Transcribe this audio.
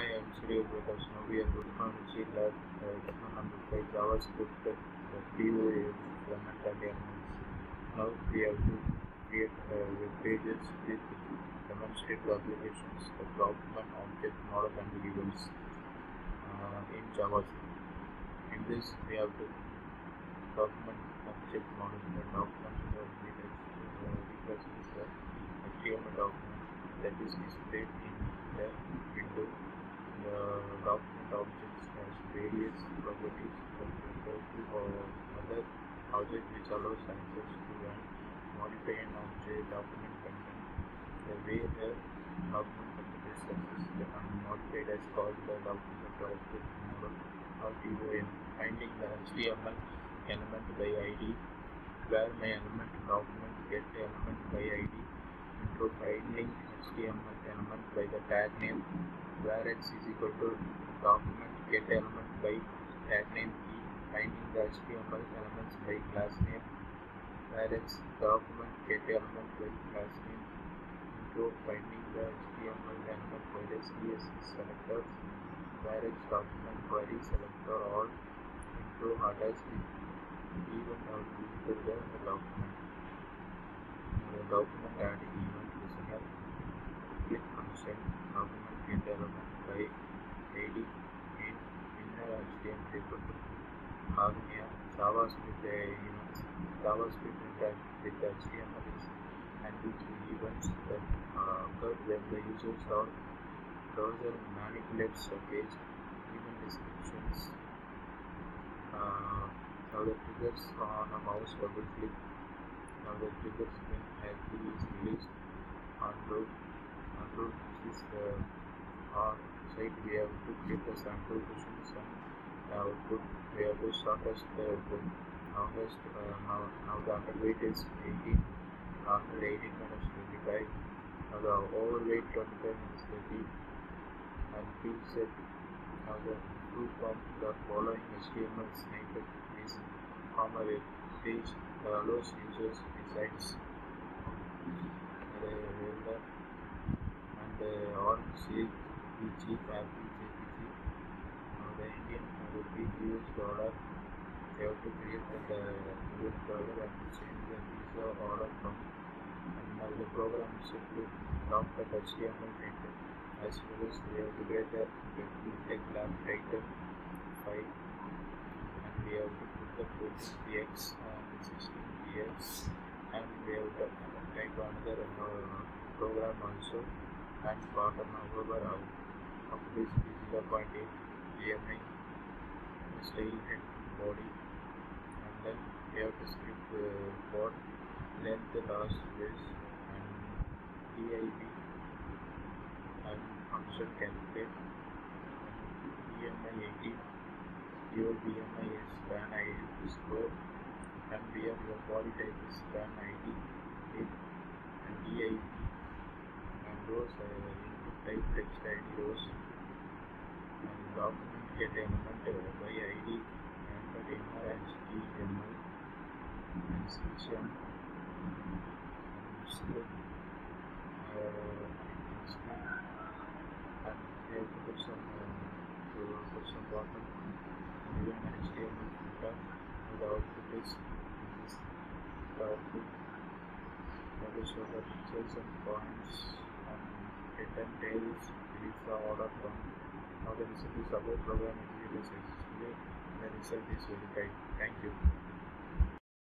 Hi, I'm Surya Prakash. Now we are going on to see lab lesson number 5 JavaScript, the POA element and elements. Now we have to create web pages with demonstrate the applications, the document, object, model and events in JavaScript. In this we have to document, object, model. The document represents the HTML document that is displayed in the window. The document objects has various properties that refer to other objects which allows access to and modify an object document content. The way the document content is accessed and modified is called the document object model or DOM. Finding the HTML element by ID, where my element document get element by ID. Intro, finding HTML element by the tag name, where x is equal to document get element by tag name key. Finding the HTML elements by class name, where x document get element by class name. Intro, finding the HTML element by the CSS selectors, where x document query selector all. Intro, attach the event output to the document. The document adding event listener, click function document get element by ID in inner HTML equal to Agnia. JavaScript events. JavaScript interact with HTML is handles the events that occur when the users or browser manipulates the page. Event descriptions. Now the triggers on a mouse double click. Now the triggers when active is released. Unload is on site. We have to create the sample questions and output. We have to shortest the output. Now the underweight is 18. After 18 minus 25. Now the overweight 25 minus 30. And field set. Now the true form the following HTML snippet is from a web page that allows users besides and all CPG, Apple CPG. Now the Indian rupee $. We have to create the US dollar and change the visa order from. And now the program is set to lock the HTML content. As well as we have to create the tech lab title file, and we have to put the puts px and 16px, and we have to type another program also, and bottom however of this is 0.8 GMI style head body, and then we have to script for length last space and DIV and function calculate BMI 18. Your BMI is span ID to score, and here your body type is span ID 8 and DIV, and rows input type text ID rows, and document get element by ID and the inner HTML and section and script and we have to put some bottom and even an HTML footer, and the output is this. The output that will show the pixels and points and head and tails, release the order from. Now the result is above program executed successfully. The result is verified. Thank you.